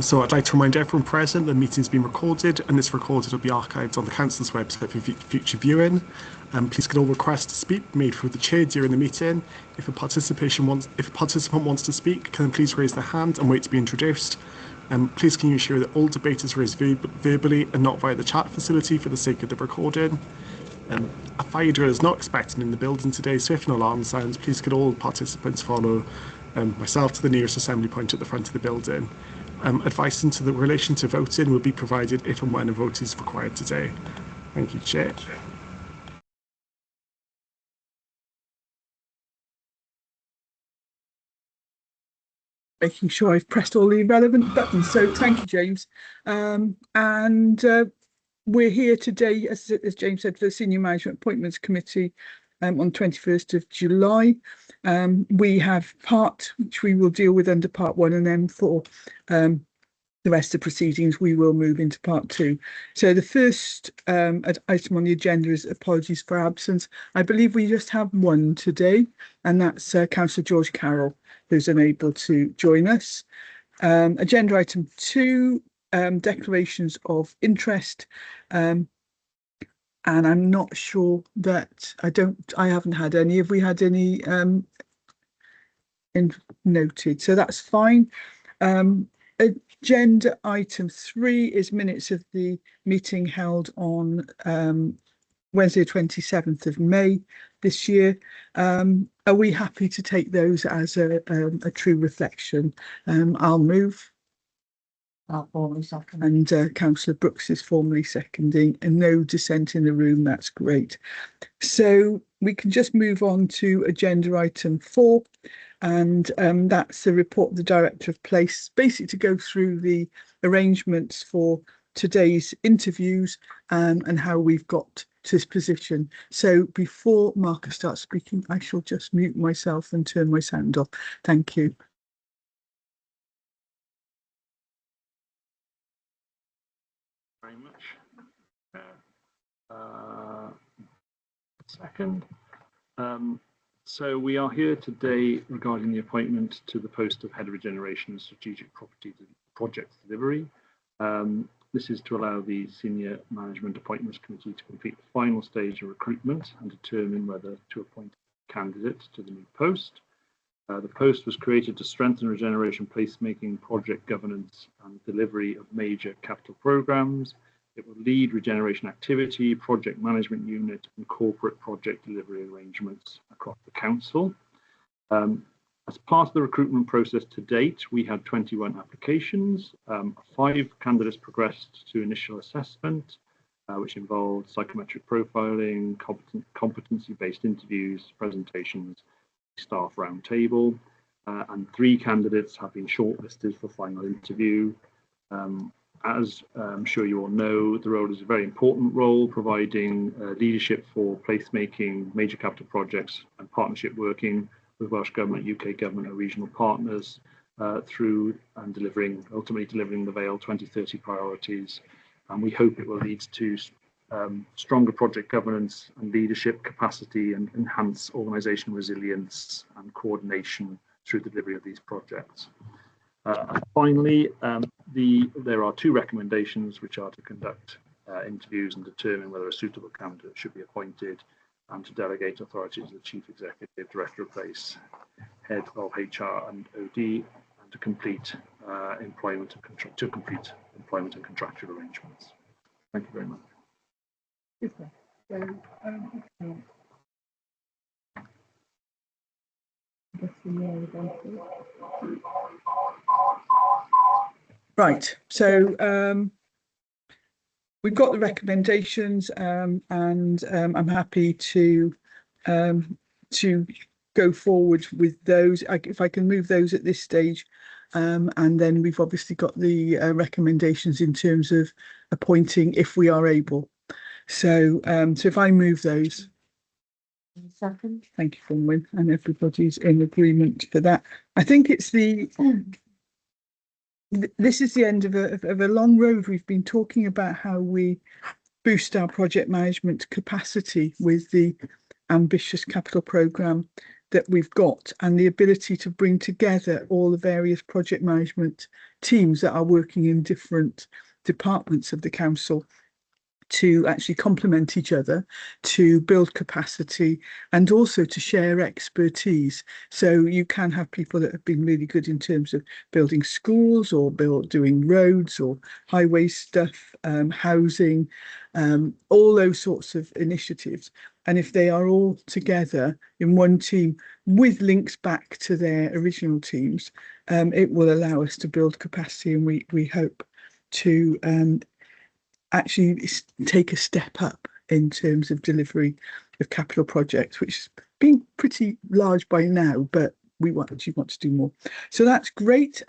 So I'd like to remind everyone present the meeting has been recorded, and this recording will be archived on the Council's website for future viewing. Please can all requests to speak be made through the chair during the meeting. If a participant wants to speak, can please raise their hand and wait to be introduced. Please can you ensure that all debate is raised verbally and not via the chat facility for the sake of the recording. A fire drill is not expected in the building today, so if an alarm sounds, please could all participants follow myself to the nearest assembly point at the front of the building. Advice into the relation to voting will be provided if and when a vote is required today. Thank you, Chair. Making sure I've pressed all the relevant buttons. So thank you, James. We're here today, as James said, for the Senior Management Appointments Committee on 21st of July. We have part which we will deal with under part 1, and then for the rest of the proceedings we will move into part 2. So the first item on the agenda is apologies for absence. I believe we just have one today, and that's Councillor George Carroll, who's unable to join us. Agenda item 2, declarations of interest, and I'm not sure that I haven't had any. Have we had any noted? So that's fine. Agenda item 3 is minutes of the meeting held on Wednesday, 27th of May this year. Are we happy to take those as a true reflection? I'll move. I'll formally second. And Councillor Brooks is formally seconding, and no dissent in the room. That's great. So we can just move on to agenda item 4, and that's the report of the Director of Place, basically to go through the arrangements for today's interviews and how we've got to this position. So before Marcus starts speaking, I shall just mute myself and turn my sound off. Thank you. Very much. Second. So we are here today regarding the appointment to the post of Head of Regeneration and Strategic Property Project Delivery. This is to allow the Senior Management Appointments Committee to complete the final stage of recruitment and determine whether to appoint a candidate to the new post. The post was created to strengthen regeneration placemaking, project governance and delivery of major capital programmes. It will lead regeneration activity, project management unit and corporate project delivery arrangements across the council. As part of the recruitment process to date, we had 21 applications. 5 candidates progressed to initial assessment, which involved psychometric profiling, competency-based interviews, presentations, staff roundtable, and 3 candidates have been shortlisted for final interview. As I'm sure you all know, the role is a very important role, providing leadership for placemaking, major capital projects and partnership working with Welsh Government, UK Government and regional partners through and ultimately delivering the Vale 2030 priorities. And we hope it will lead to stronger project governance and leadership capacity and enhance organisational resilience and coordination through the delivery of these projects. And finally, there are 2 recommendations, which are to conduct interviews and determine whether a suitable candidate should be appointed, and to delegate authority to the Chief Executive, Director of Place, Head of HR and OD, and to complete employment and contractual arrangements. Thank you very much. Super. So, right, so we've got the recommendations, and I'm happy to go forward with those. If I can move those at this stage, and then we've obviously got the recommendations in terms of appointing if we are able. So, so if I move those. Second. Thank you, Finwin, and everybody's in agreement for that. I think it's this is the end of a long road. We've been talking about how we boost our project management capacity with the ambitious capital programme that we've got and the ability to bring together all the various project management teams that are working in different departments of the council to actually complement each other, to build capacity, and also to share expertise. So you can have people that have been really good in terms of building schools or doing roads or highway stuff, housing, all those sorts of initiatives. And if they are all together in one team with links back to their original teams, it will allow us to build capacity, and we hope to actually take a step up in terms of delivery of capital projects, which has been pretty large by now, but we actually want to do more. So that's great.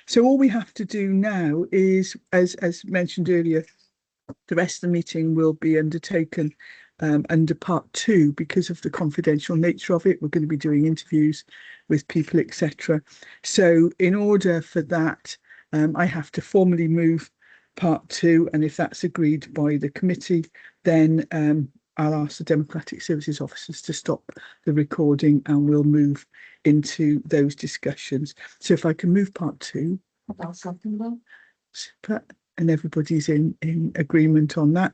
So all we have to do now is, as mentioned earlier, the rest of the meeting will be undertaken under part 2 because of the confidential nature of it. We're going to be doing interviews with people, etc. So in order for that, I have to formally move part 2, and if that's agreed by the committee, then I'll ask the Democratic Services officers to stop the recording and we'll move into those discussions. So if I can move part 2. I'll second that. Super. And everybody's in agreement on that.